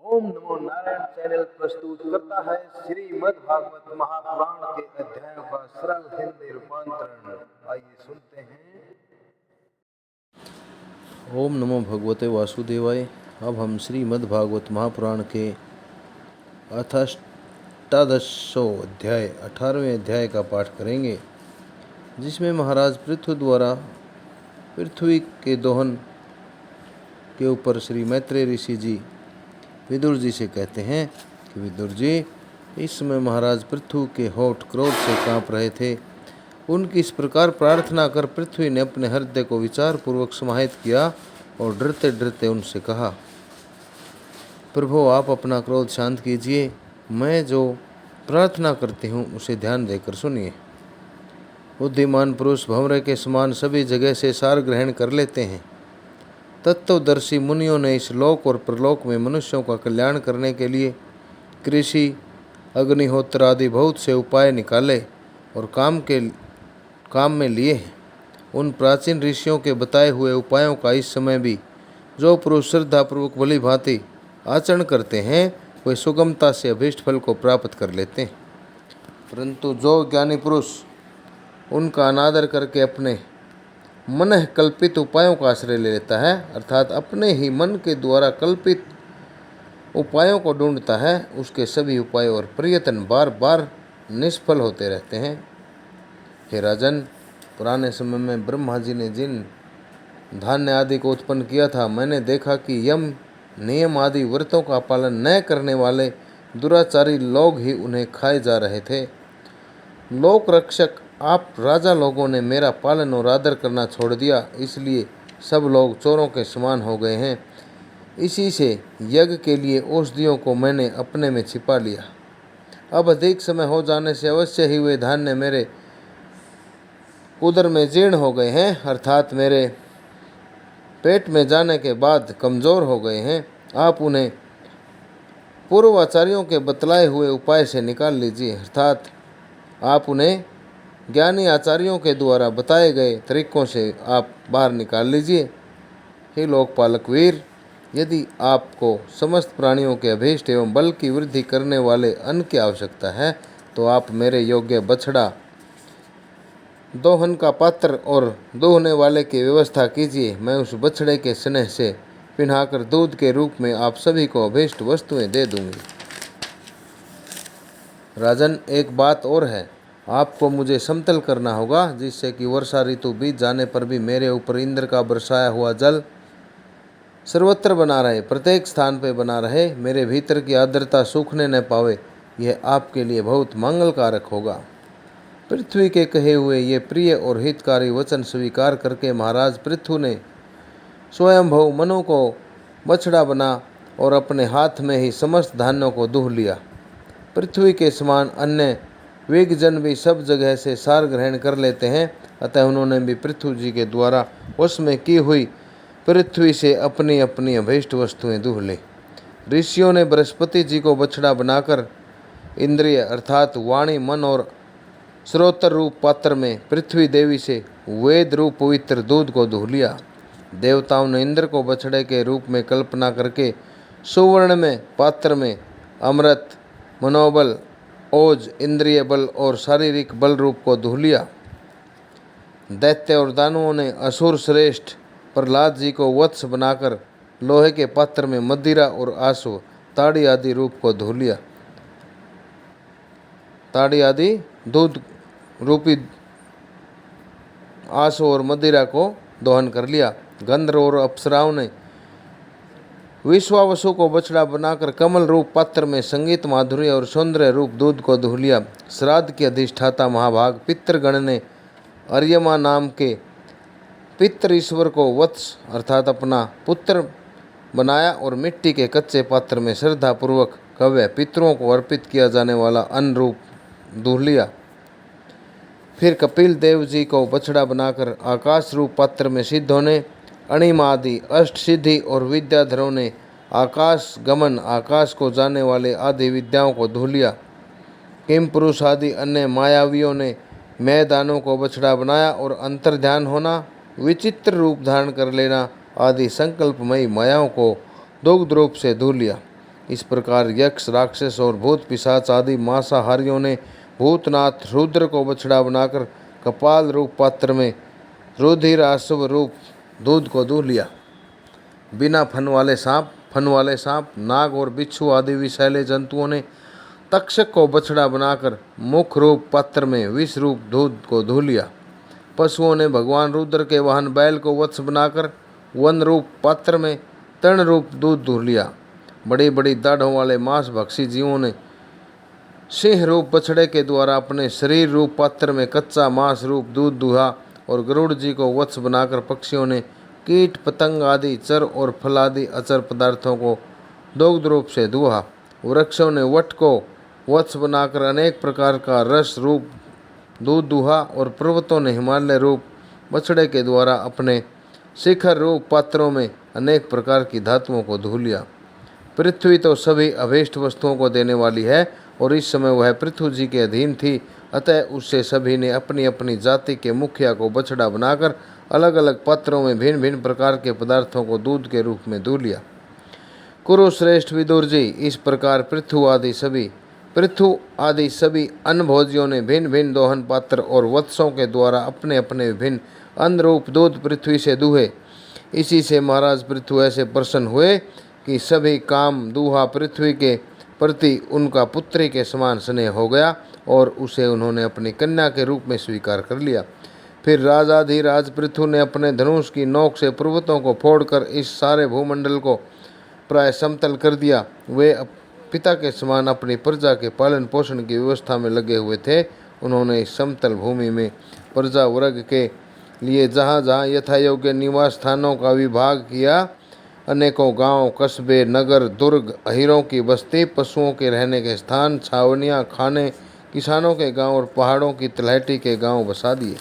ओम नमो Narayan channel प्रस्तुत करता है श्रीमद् भागवत महापुराण के अध्यायों का सरल हिंदी रूपांतरण। आइए सुनते हैं। ओम नमो भगवते वासुदेवाय। अब हम श्रीमद् भागवत महापुराण के अष्टादशों अध्याय 18वें अध्याय का पाठ करेंगे, जिसमें महाराज पृथु द्वारा पृथ्वी के दोहन के ऊपर श्री मैत्रेय ऋषि जी विदुर जी से कहते हैं कि विदुर जी, इस समय महाराज पृथु के होठ क्रोध से कांप रहे थे। उनकी इस प्रकार प्रार्थना कर पृथ्वी ने अपने हृदय को विचार पूर्वक समाहित किया और डरते डरते उनसे कहा, प्रभु आप अपना क्रोध शांत कीजिए। मैं जो प्रार्थना करती हूँ उसे ध्यान देकर सुनिए। बुद्धिमान पुरुष भंवरे के समान सभी जगह से सार ग्रहण कर लेते हैं। तत्वदर्शी मुनियों ने इस लोक और परलोक में मनुष्यों का कल्याण करने के लिए कृषि, अग्निहोत्र आदि बहुत से उपाय निकाले और काम में लिए हैं। उन प्राचीन ऋषियों के बताए हुए उपायों का इस समय भी जो पुरुष श्रद्धापूर्वक भली भांति आचरण करते हैं वे सुगमता से अभीष्ट फल को प्राप्त कर लेते हैं। परंतु जो ज्ञानी पुरुष उनका अनादर करके अपने मन कल्पित उपायों का आश्रय ले लेता है, अर्थात अपने ही मन के द्वारा कल्पित उपायों को ढूंढता है, उसके सभी उपाय और प्रयत्न बार बार निष्फल होते रहते हैं। हे राजन, पुराने समय में ब्रह्मा जी ने जिन धान्य आदि को उत्पन्न किया था, मैंने देखा कि यम नियम आदि व्रतों का पालन न करने वाले दुराचारी लोग ही उन्हें खाए जा रहे थे। लोक रक्षक आप राजा लोगों ने मेरा पालन और आदर करना छोड़ दिया, इसलिए सब लोग चोरों के समान हो गए हैं। इसी से यज्ञ के लिए औषधियों को मैंने अपने में छिपा लिया। अब अधिक समय हो जाने से अवश्य ही वे धान्य मेरे उदर में जीर्ण हो गए हैं, अर्थात मेरे पेट में जाने के बाद कमज़ोर हो गए हैं। आप उन्हें पूर्वाचार्यों के बतलाए हुए उपाय से निकाल लीजिए, अर्थात आप उन्हें ज्ञानी आचार्यों के द्वारा बताए गए तरीकों से आप बाहर निकाल लीजिए। हे लोकपालक वीर, यदि आपको समस्त प्राणियों के अभीष्ट एवं बल की वृद्धि करने वाले अन्न की आवश्यकता है तो आप मेरे योग्य बछड़ा, दोहन का पात्र और दोहने वाले की व्यवस्था कीजिए। मैं उस बछड़े के स्नेह से पिन्हाकर दूध के रूप में आप सभी को अभीष्ट वस्तुएं दे दूंगी। राजन, एक बात और है, आपको मुझे समतल करना होगा, जिससे कि वर्षा ऋतु बीत जाने पर भी मेरे ऊपर इंद्र का बरसाया हुआ जल सर्वत्र बना रहे, प्रत्येक स्थान पर बना रहे, मेरे भीतर की आर्द्रता सूखने न पावे। यह आपके लिए बहुत मंगलकारक होगा। पृथ्वी के कहे हुए ये प्रिय और हितकारी वचन स्वीकार करके महाराज पृथु ने स्वयंभव मनु को बछड़ा बना और अपने हाथ में ही समस्त धान्यों को दूह लिया। पृथ्वी के समान अन्य वेगजन भी सब जगह से सार ग्रहण कर लेते हैं, अतः उन्होंने भी पृथु जी के द्वारा वश में की हुई पृथ्वी से अपनी अपनी अभीष्ट वस्तुएं दूह ली। ऋषियों ने बृहस्पति जी को बछड़ा बनाकर इंद्रिय अर्थात वाणी, मन और श्रोत्र रूप पात्र में पृथ्वी देवी से वेद रूप पवित्र दूध को दूह लिया। देवताओं ने इंद्र को बछड़े के रूप में कल्पना करके सुवर्ण में पात्र में अमृत, मनोबल, ओज, इंद्रिय बल और शारीरिक बल रूप को दूह लिया। दैत्य और दानवों ने असुर श्रेष्ठ प्रहलाद जी को वत्स बनाकर लोहे के पात्र में मदिरा और आंसू, ताड़ी आदि रूप को दूह लिया। ताड़ी आदि दूध रूपी आंसू और मदिरा को दोहन कर लिया। गंधर्व और अप्सराओं ने विश्वावसु को बछड़ा बनाकर कमल रूप पात्र में संगीत, माधुर्य और सौंदर्य रूप दूध को दूह लिया। श्राद्ध के अधिष्ठाता महाभाग पितृगण ने अर्यमा नाम के पितृ ईश्वर को वत्स अर्थात अपना पुत्र बनाया और मिट्टी के कच्चे पात्र में श्रद्धापूर्वक कव्य पितरों को अर्पित किया जाने वाला अन्न रूप दूह लिया। फिर कपिल देव जी को बछड़ा बनाकर आकाश रूप पात्र में सिद्धों ने अणिमा आदि अष्ट सिद्धि और विद्याधरों ने आकाश गमन, आकाश को जाने वाले आदि विद्याओं को दूह लिया। किम पुरुष आदि अन्य मायावियों ने मैदानों को बछड़ा बनाया और अंतर्ध्यान होना, विचित्र रूप धारण कर लेना आदि संकल्पमयी मायाओं को दुग्ध रूप से दूह लिया। इस प्रकार यक्ष, राक्षस और भूत पिशाच आदि मांसाहारियों ने भूतनाथ रुद्र को बछड़ा बनाकर कपाल रूप पात्र में रुधिर अशुभ रूप दूध को दूह लिया। बिना फन वाले सांप, नाग और बिच्छू आदि विषैले जंतुओं ने तक्षक को बछड़ा बनाकर मुख रूप पात्र में विष रूप दूध को दूह लिया। पशुओं ने भगवान रुद्र के वाहन बैल को वत्स बनाकर वन रूप पात्र में तृण रूप दूध दूह लिया। बड़ी बड़ी दाढ़ों वाले मांस भक्षी जीवों ने सिंह रूप बछड़े के द्वारा अपने शरीर रूप पात्र में कच्चा मांस रूप दूध दूहा। और गरुड़ जी को वत्स बनाकर पक्षियों ने कीट पतंग आदि चर और फल आदि अचर पदार्थों को दुग्ध रूप से दूहा। वृक्षों ने वट को वत्स बनाकर अनेक प्रकार का रस रूप दूध दूहा। और पर्वतों ने हिमालय रूप बछड़े के द्वारा अपने शिखर रूप पात्रों में अनेक प्रकार की धातुओं को दूह लिया। पृथ्वी तो सभी अभीष्ट वस्तुओं को देने वाली है और इस समय वह पृथ्वी जी के अधीन थी, अतः उससे सभी ने अपनी अपनी जाति के मुखिया को बछड़ा बनाकर अलग अलग पात्रों में भिन्न भिन्न प्रकार के पदार्थों को दूध के रूप में दूह लिया। कुरुश्रेष्ठ विदुर जी, इस प्रकार पृथु आदि सभी अन्नभोजियों ने भिन्न भिन्न दोहन पात्र और वत्सों के द्वारा अपने अपने विभिन्न अन्न रूप दूध पृथ्वी से दूहे। इसी से महाराज पृथु ऐसे प्रसन्न हुए कि सभी काम दूहा पृथ्वी के प्रति उनका पुत्री के समान स्नेह हो गया और उसे उन्होंने अपनी कन्या के रूप में स्वीकार कर लिया। फिर राजाधिराज पृथु ने अपने धनुष की नोक से पर्वतों को फोड़कर इस सारे भूमंडल को प्राय समतल कर दिया। वे पिता के समान अपनी प्रजा के पालन पोषण की व्यवस्था में लगे हुए थे। उन्होंने इस समतल भूमि में प्रजा वर्ग के लिए जहाँ जहाँ यथायोग्य निवास स्थानों का विभाग किया। अनेकों गांव, कस्बे, नगर, दुर्ग, अहीरों की बस्ती, पशुओं के रहने के स्थान, छावनियाँ, खाने, किसानों के गांव और पहाड़ों की तलहटी के गांव बसा दिए।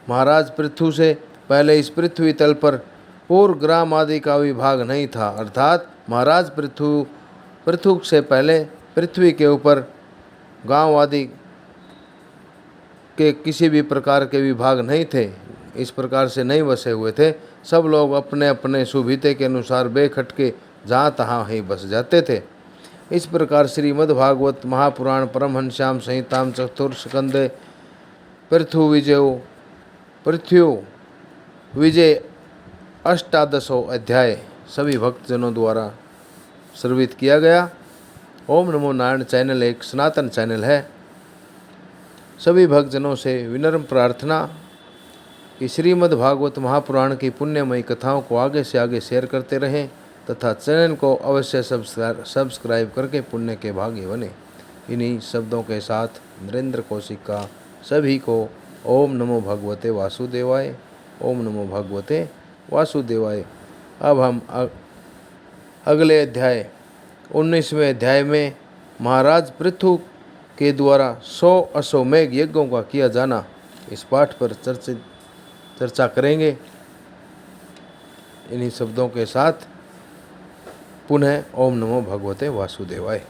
महाराज पृथु से पहले इस पृथ्वी तल पर पूर्व ग्राम आदि का विभाग नहीं था, अर्थात महाराज पृथु से पहले पृथ्वी के ऊपर गांव आदि के किसी भी प्रकार के विभाग नहीं थे, इस प्रकार से नहीं बसे हुए थे। सब लोग अपने अपने सुविधे के अनुसार बेखटके जहाँ तहाँ ही बस जाते थे। इस प्रकार श्रीमद् भागवत महापुराण परमहंस्याम संहिताम चतुर्स्कंदे पृथ्वी विजय अष्टादशों अध्याय सभी भक्तजनों द्वारा श्रवित किया गया। ओम नमो नारायण चैनल एक सनातन चैनल है। सभी भक्तजनों से विनम्र प्रार्थना कि श्रीमद् भागवत महापुराण की पुण्यमयी कथाओं को आगे से आगे शेयर करते रहें तथा चैनल को अवश्य सब्सक्राइब करके पुण्य के भागी बने। इन्हीं शब्दों के साथ नरेंद्र कौशिक का सभी को ओम नमो भगवते वासुदेवाय, ओम नमो भगवते वासुदेवाय। अब हम अगले अध्याय 19वें अध्याय में महाराज पृथु के द्वारा 100 अश्वमेघ यज्ञों का किया जाना, इस पाठ पर चर्चा करेंगे। इन्हीं शब्दों के साथ पुनः ओम नमो भगवते वासुदेवाय।